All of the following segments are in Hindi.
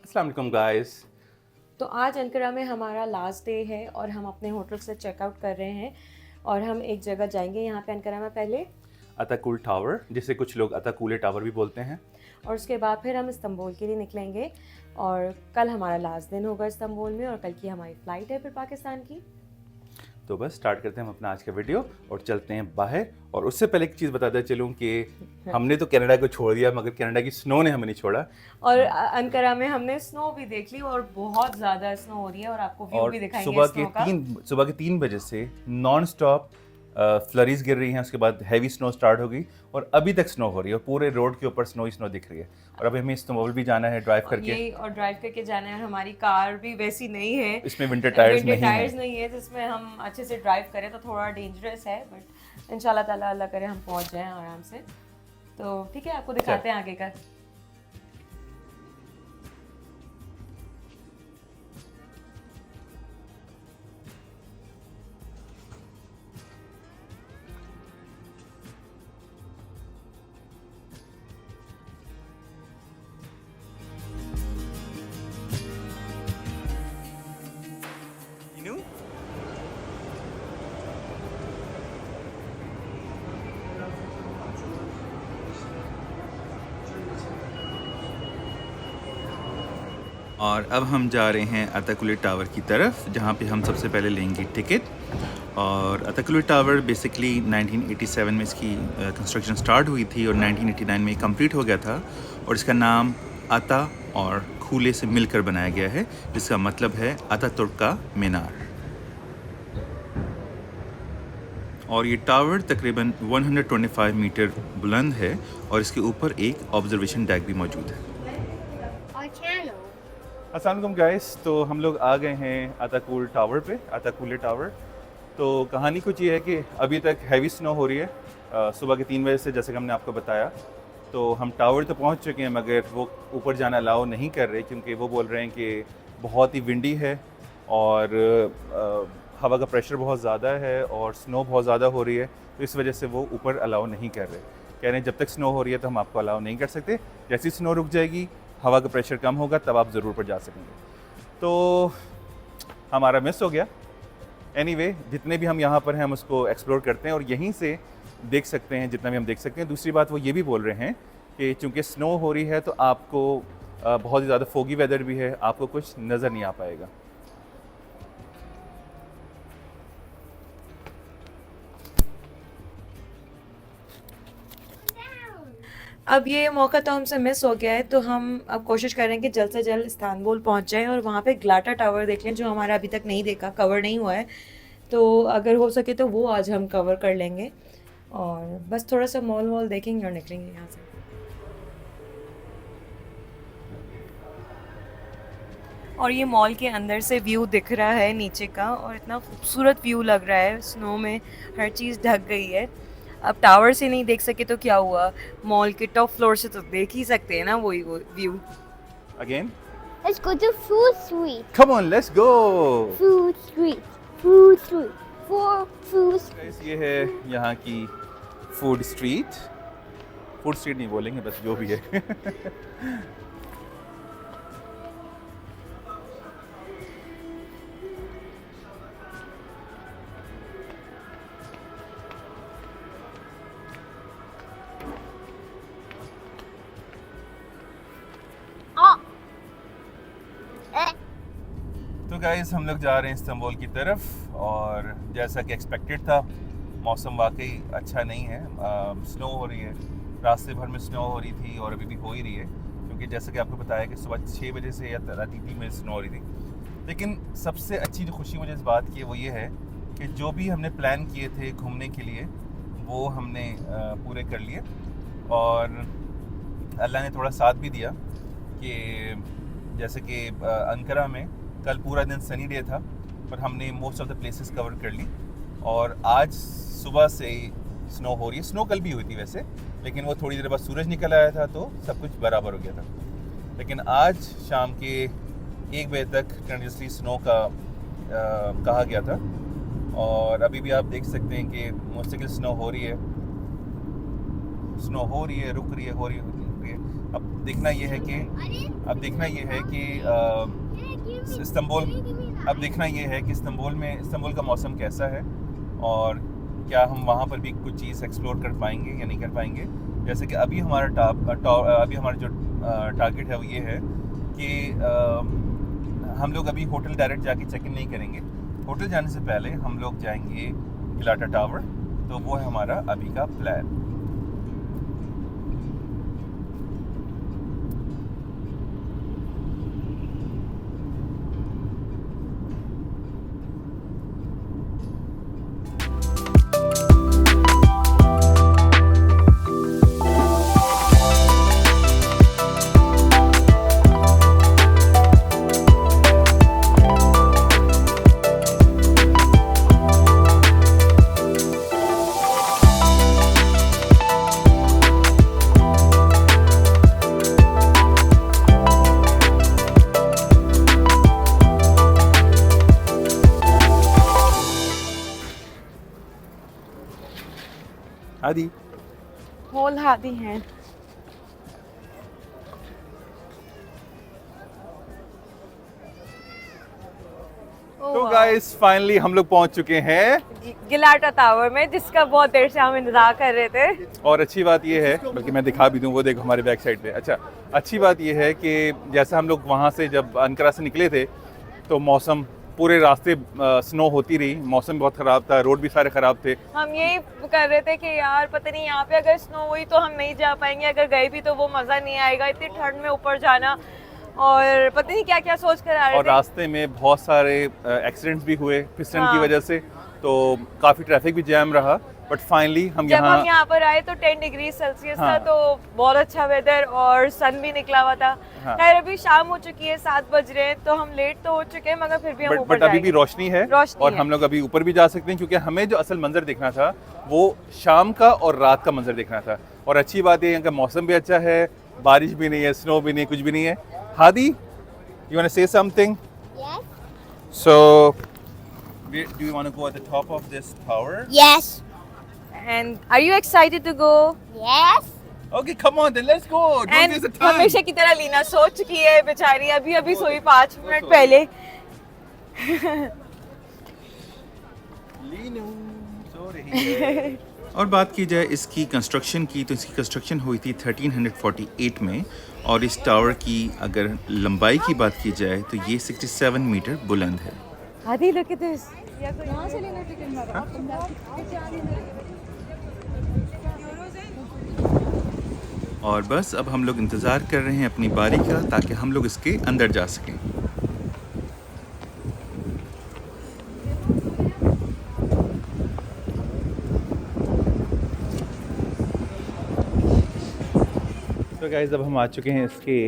अस्सलाम वालेकुम गाइस। तो आज अंकारा में हमारा लास्ट डे है और हम अपने होटल से चेकआउट कर रहे हैं और हम एक जगह जाएंगे यहाँ पे अंकारा में पहले अताकुल टावर, जिसे कुछ लोग अताकुले टावर भी बोलते हैं। और उसके बाद फिर हम इस्तंबुल के लिए निकलेंगे और कल हमारा लास्ट दिन होगा इस्तंबुल में और कल की हमारी फ़्लाइट है फिर पाकिस्तान की। तो बस स्टार्ट करते हैं हम अपना आज का वीडियो और चलते हैं बाहर। और उससे पहले एक चीज़ बताते चलूँ कि हमने तो कनाडा को छोड़ दिया मगर कनाडा की स्नो ने हमें नहीं छोड़ा। और अंकारा में हमने स्नो भी देख ली और बहुत ज़्यादा स्नो हो रही है और आपको व्यू और भी दिखाएंगे स्नो का। सुबह के 3 बजे से नॉन स्टॉप फ्लरीज गिर रही हैं। उसके बाद हैवी स्नो स्टार्ट हो गई और अभी तक स्नो हो रही है और पूरे रोड के ऊपर स्नो ही स्नो दिख रही है। और अभी हमें इस्तांबुल भी जाना है ड्राइव करके। यही और ड्राइव करके जाना है। हमारी कार भी वैसी नहीं है, इसमें विंटर टायर्स नहीं है जिसमें हम अच्छे से ड्राइव करें, तो थोड़ा डेंजरस है। बट इंशाल्लाह ताला अल्लाह करे हम पहुंच जाएं आराम से। तो ठीक है, आपको दिखाते हैं आगे का। और अब हम जा रहे हैं अताकुले टावर की तरफ, जहाँ पे हम सबसे पहले लेंगे टिकट। और अताकुले टावर बेसिकली 1987 में इसकी कंस्ट्रक्शन स्टार्ट हुई थी और 1989 में कंप्लीट हो गया था। और इसका नाम अता और खूले से मिलकर बनाया गया है, जिसका मतलब है अतातुर्क का मीनार। और ये टावर तकरीबन 125 मीटर बुलंद है और इसके ऊपर एक ऑब्जर्वेशन डेक भी मौजूद है। अस्सलाम वालेकुम गाइस। तो हम लोग आ गए हैं अताकुल टावर पे, अताकुले टावर। तो कहानी कुछ ये है कि अभी तक हैवी स्नो हो रही है सुबह के 3 बजे से, जैसे कि हमने आपको बताया। तो हम टावर तो पहुंच चुके हैं मगर वो ऊपर जाना अलाउ नहीं कर रहे, क्योंकि वो बोल रहे हैं कि बहुत ही विंडी है और हवा का प्रेशर बहुत ज़्यादा है और स्नो बहुत ज़्यादा हो रही है। तो इस वजह से वो ऊपर अलाउ नहीं कर रहे। कह रहे हैं जब तक स्नो हो रही है तो हम आपको अलाउ नहीं कर सकते, जैसी स्नो रुक जाएगी, हवा का प्रेशर कम होगा, तब आप ज़रूर पर जा सकेंगे। तो हमारा मिस हो गया। एनीवे, जितने भी हम यहाँ पर हैं हम उसको एक्सप्लोर करते हैं और यहीं से देख सकते हैं जितना भी हम देख सकते हैं। दूसरी बात वो ये भी बोल रहे हैं कि चूँकि स्नो हो रही है तो आपको बहुत ही ज़्यादा फोगी वेदर भी है, आपको कुछ नज़र नहीं आ पाएगा। अब ये मौका तो हमसे मिस हो गया है, तो हम अब कोशिश करें कि जल्द से जल्द इस्तांबुल पहुंच जाएं और वहाँ पे ग्लाटा टावर देख लें, जो हमारा अभी तक नहीं देखा, कवर नहीं हुआ है। तो अगर हो सके तो वो आज हम कवर कर लेंगे और बस थोड़ा सा मॉल वॉल देखेंगे और निकलेंगे यहाँ से। और ये मॉल के अंदर से व्यू दिख रहा है नीचे का और इतना खूबसूरत व्यू लग रहा है। स्नो में हर चीज़ ढक गई है। अब टावर से नहीं देख सके तो क्या हुआ, मॉल के टॉप फ्लोर से तो देख ही सकते हैं ना वो view. Again? Let's go to Food Street. Come on, let's go! Food Street. Food Street. Food Street. Guys, ये है यहाँ की फूड स्ट्रीट। फूड स्ट्रीट नहीं बोलेंगे, बस जो भी है। Oh. तो गाइस, हम लोग जा रहे हैं इस्तांबुल की तरफ और जैसा कि एक्सपेक्टेड था, मौसम वाकई अच्छा नहीं है। स्नो हो रही है, रास्ते भर में स्नो हो रही थी और अभी भी हो ही रही है, क्योंकि जैसा कि आपको बताया कि सुबह 6 बजे से या रात 3 बजे स्नो हो रही थी। लेकिन सबसे अच्छी जो खुशी मुझे इस बात की है वो ये है कि जो भी हमने प्लान किए थे घूमने के लिए वो हमने पूरे कर लिए। और अल्लाह ने थोड़ा साथ भी दिया कि जैसे कि अंकारा में कल पूरा दिन सनी डे था, पर हमने most of the places cover कर ली। और आज सुबह से स्नो हो रही है। स्नो कल भी हुई थी वैसे, लेकिन वो थोड़ी देर बाद सूरज निकल आया था तो सब कुछ बराबर हो गया था। लेकिन आज शाम के 1 बजे तक कंटिन्यूसली स्नो का कहा गया था और अभी भी आप देख सकते हैं कि मुस्तकिल स्नो हो रही है, रुक रही है, हो रही है, भी है। अब देखना ये है कि इस्तंबुल का मौसम कैसा है और क्या हम वहाँ पर भी कुछ चीज़ एक्सप्लोर कर पाएंगे या नहीं कर पाएंगे। जैसे कि अभी हमारा जो टारगेट है वो ये है कि हम लोग अभी होटल डायरेक्ट जाके चेक इन नहीं करेंगे। होटल जाने से पहले हम लोग जाएंगे गिलाटा टावर, तो वो है हमारा अभी का प्लान। आदि होल हादी हैं। तो गाइस फाइनली हम लोग पहुंच चुके हैं गिलाटा टावर में, जिसका बहुत देर से हम इंतजार कर रहे थे। और अच्छी बात ये है, बल्कि मैं दिखा भी दूं, वो देखो हमारे बैक साइड पे। अच्छा, अच्छी बात ये है कि जैसा हम लोग वहाँ से जब अंकारा से निकले थे तो मौसम पूरे रास्ते स्नो होती रही, मौसम बहुत ख़राब था, रोड भी सारे ख़राब थे। हम यही कर रहे थे कि यार पता नहीं यहाँ पे अगर स्नो हुई तो हम नहीं जा पाएंगे, अगर गए भी तो वो मज़ा नहीं आएगा, इतनी ठंड में ऊपर जाना, और पता नहीं क्या क्या सोच कर आ रहे और थे। रास्ते में बहुत सारे एक्सीडेंट्स भी हुए फिसलन की वजह से, तो काफ़ी ट्रैफिक भी जैम रहा। बट फाइनली हम जब हम यहाँ पर आए तो 10 डिग्री सेल्सियस था, तो बहुत अच्छा वेदर और सन भी निकला हुआ था। खैर अभी शाम हो चुकी है, 7 बज रहे हैं, तो हम लेट तो हो चुके हैं, मगर फिर भी हम ऊपर बट अभी भी रोशनी है और है। हम लोग अभी ऊपर भी जा सकते हैं, क्योंकि हमें जो असल मंजर देखना था वो शाम का और रात का मंजर देखना था। और अच्छी बात है यहाँ का मौसम भी अच्छा है, बारिश भी नहीं है, स्नो भी नहीं, कुछ भी नहीं है। Hadi, you want to say something? Yes. So, do you want to go at the top of this tower? Yes. And are you excited to go? Yes. Okay, come on then, let's go. Don't And waste the time. हमेशा की तरह लीना सो चुकी है बेचारी, अभी सोई 5 मिनट पहले। लीनू सो रही है। और बात की जाए इसकी कंस्ट्रक्शन की, तो इसकी कंस्ट्रक्शन हुई थी 1348 में, और इस टावर की अगर लंबाई की बात की जाए तो ये 67 मीटर बुलंद है। आदि look at this. और बस अब हम लोग इंतज़ार कर रहे हैं अपनी बारी का, ताकि हम लोग इसके अंदर जा सकें। तो गाइस अब हम आ चुके हैं इसके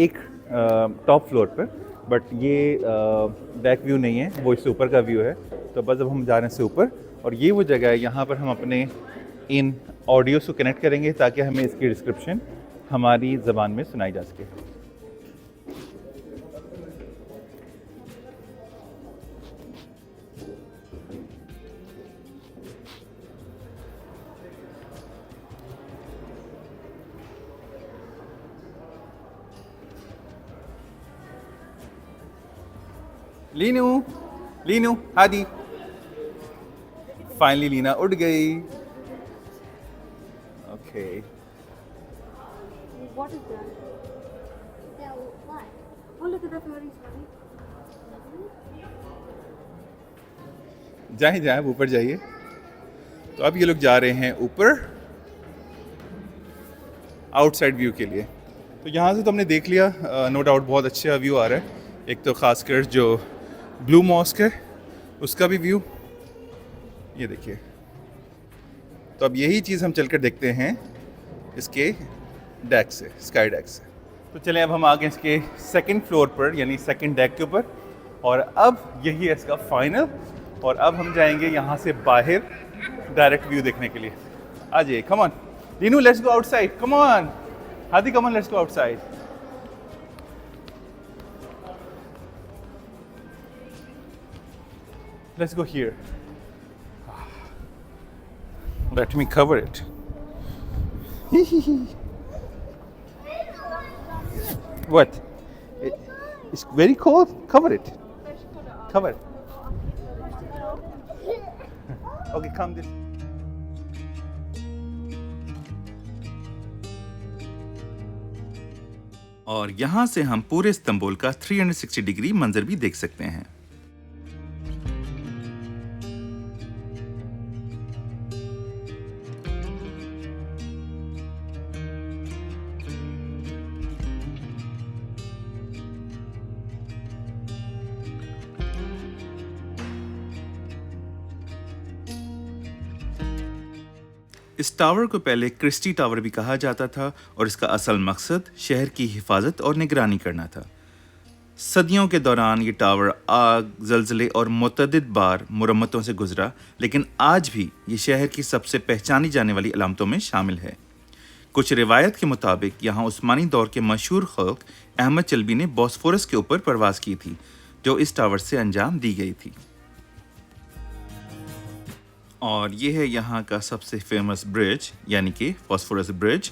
एक टॉप फ्लोर पर, बट ये बैक व्यू नहीं है, वो इससे ऊपर का व्यू है। तो बस अब हम जा रहे हैं इससे ऊपर, और ये वो जगह है यहाँ पर हम अपने इन ऑडियोज़ को कनेक्ट करेंगे ताकि हमें इसकी डिस्क्रिप्शन हमारी ज़बान में सुनाई जा सके। लीनू, लीनू, हादी। फाइनली लीना उड़ गई। Okay, What is that? Oh, look at the fairies. जाएं जाएं ऊपर जाइए। तो अब ये लोग जा रहे हैं ऊपर आउटसाइड व्यू के लिए। तो यहाँ से तो हमने देख लिया, नो डाउट बहुत अच्छा व्यू आ रहा है। एक तो ख़ासकर जो ब्लू मॉस्क है उसका भी व्यू, ये देखिए। तो अब यही चीज़ हम चलकर देखते हैं इसके डेक से, स्काई डेक से। तो चलें अब हम आ गए इसके सेकंड फ्लोर पर, यानी सेकंड डेक के ऊपर, और अब यही है इसका फाइनल। और अब हम जाएंगे यहाँ से बाहर डायरेक्ट व्यू देखने के लिए। आ जाइए, come on Leenu, let's go outside, come on Hadi, come on, let's go outside. Let's go here. Let me cover it. What? It's very cold. Cover it. Cover. Okay, come this. और यहाँ से हम पूरे इस्तांबुल का 360 डिग्री मंजर भी देख सकते हैं। इस टावर को पहले क्रिस्टी टावर भी कहा जाता था और इसका असल मकसद शहर की हिफाजत और निगरानी करना था। सदियों के दौरान ये टावर आग, जल्जले और मुतअद्दिद बार मुरम्मतों से गुजरा, लेकिन आज भी ये शहर की सबसे पहचानी जाने वाली अलामतों में शामिल है। कुछ रिवायत के मुताबिक यहाँ उस्मानी दौर के मशहूर खल्क अहमद चलबी ने बॉस्फोरस के ऊपर परवाज की थी, जो इस टावर से अंजाम दी गई थी। और ये है यहाँ का सबसे फेमस ब्रिज, यानी कि बॉस्फोरस ब्रिज।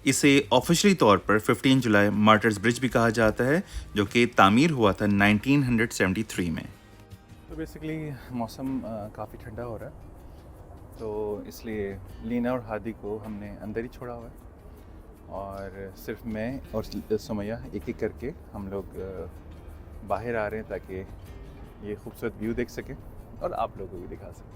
इसे ऑफिशियली तौर पर 15 जुलाई मार्टर्स ब्रिज भी कहा जाता है, जो कि तामीर हुआ था 1973 में। तो बेसिकली मौसम काफ़ी ठंडा हो रहा है, तो इसलिए लीना और हादी को हमने अंदर ही छोड़ा हुआ है और सिर्फ मैं और सुमैया एक एक करके हम लोग बाहर आ रहे हैं ताकि ये खूबसूरत व्यू देख सकें और आप लोगों को भी दिखा सकें।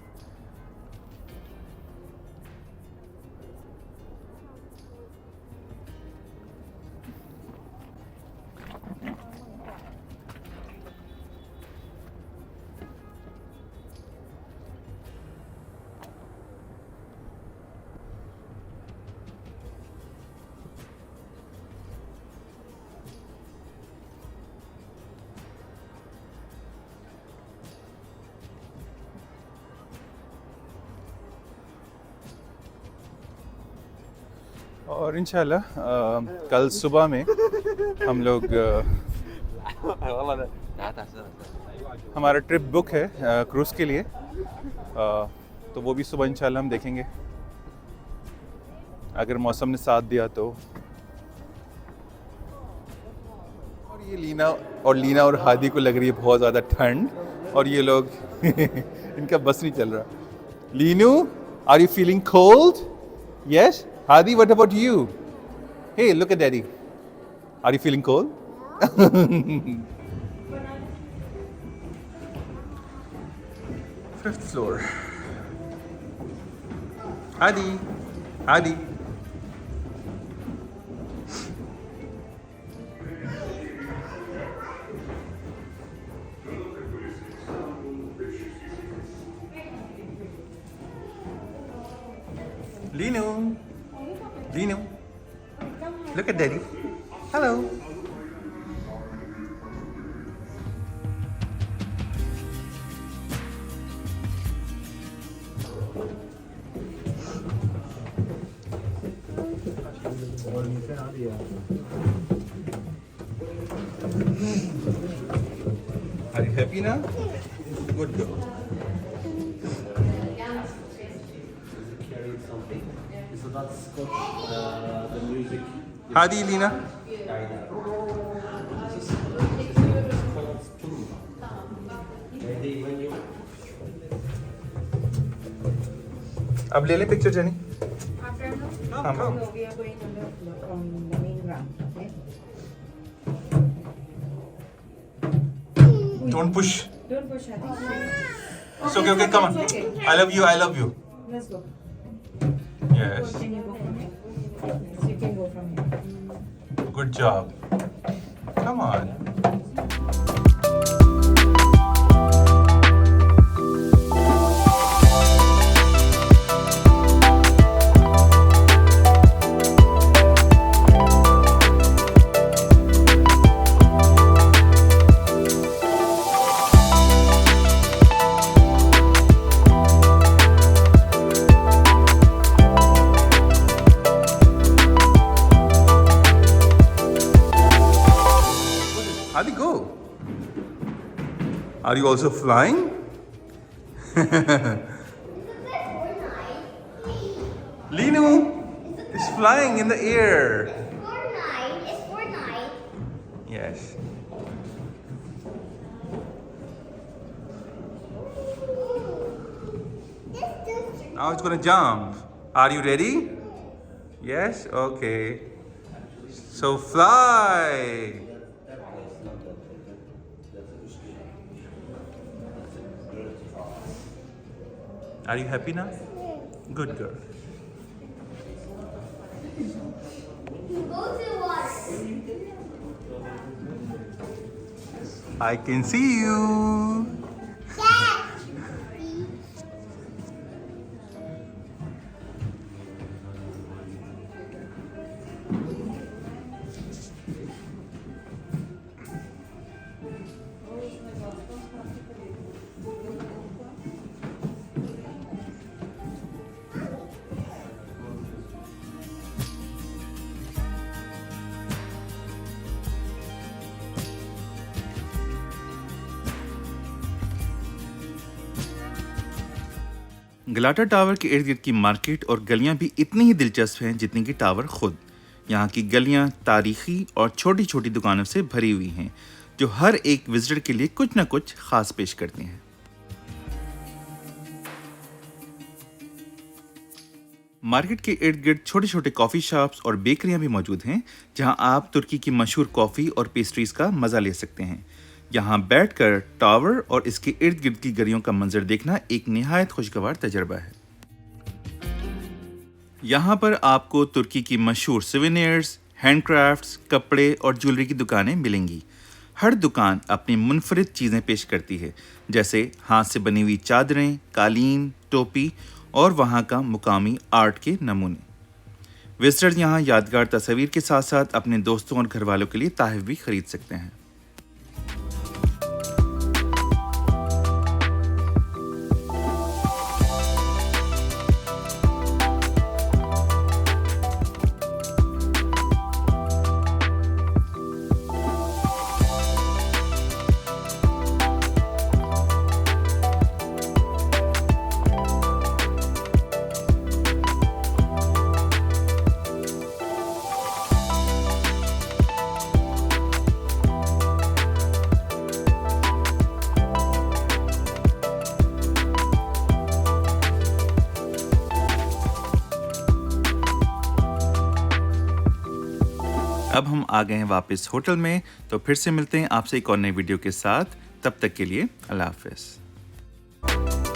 और इंशाल्लाह कल सुबह में हम लोग हमारा ट्रिप बुक है क्रूज़ के लिए, तो वो भी सुबह इंशाल्लाह हम देखेंगे अगर मौसम ने साथ दिया तो। और ये लीना और हादी को लग रही है बहुत ज़्यादा ठंड और ये लोग इनका बस नहीं चल रहा। Leenu, are you feeling cold? Yes. Hadi, what about you? Hey, look at Daddy. Are you feeling cold? Fifth floor. Hadi. Lino, look at Daddy. Hello. Are you happy now? Good girl. So that's got the music. Hadi, Lina. अब ले लें पिक्चर जानी। हाँ। Don't push. Don't push, Hadi. It's okay, come on. I love you. Let's go. Yes. Can you go from here? Yes, you can go from here. Good job. Come on. Hadi, go. Are you also flying? Linu is flying in the air. Fortnite. Yes. Now it's gonna jump. Are you ready? Yes? Okay. So fly. Are you happy now? Good girl. Go to water. I can see you. गलाटा tower के इर्द गिर्द की मार्केट और गलियां भी इतनी ही दिलचस्प हैं जितनी कि टावर खुद। यहाँ की गलियां तारीखी और छोटी छोटी दुकानों से भरी हुई हैं जो हर एक विजिटर के लिए कुछ न कुछ खास पेश करती हैं। मार्केट के इर्द गिर्द छोटे छोटे कॉफ़ी शॉप्स और बेकरियां भी मौजूद हैं जहां आप तुर्की की मशहूर कॉफ़ी और पेस्ट्रीज का मज़ा ले सकते हैं। यहाँ बैठकर टावर और इसके इर्द गिर्द की गलियों का मंजर देखना एक निहायत खुशगवार तजर्बा है। यहाँ पर आपको तुर्की की मशहूर सिवेनियर्स, हैंडक्राफ्ट्स, कपड़े और ज्वेलरी की दुकानें मिलेंगी। हर दुकान अपनी मुनफरिद चीज़ें पेश करती है, जैसे हाथ से बनी हुई चादरें, कालीन, टोपी और वहाँ का मुकामी आर्ट के नमूने। विजिटर्स यहाँ यादगार तस्वीर के साथ साथ अपने दोस्तों और घर वालों के लिए तोहफे भी खरीद सकते हैं। अब हम आ गए हैं वापस होटल में, तो फिर से मिलते हैं आपसे एक और नई वीडियो के साथ। तब तक के लिए अल्लाह हाफ़िज़।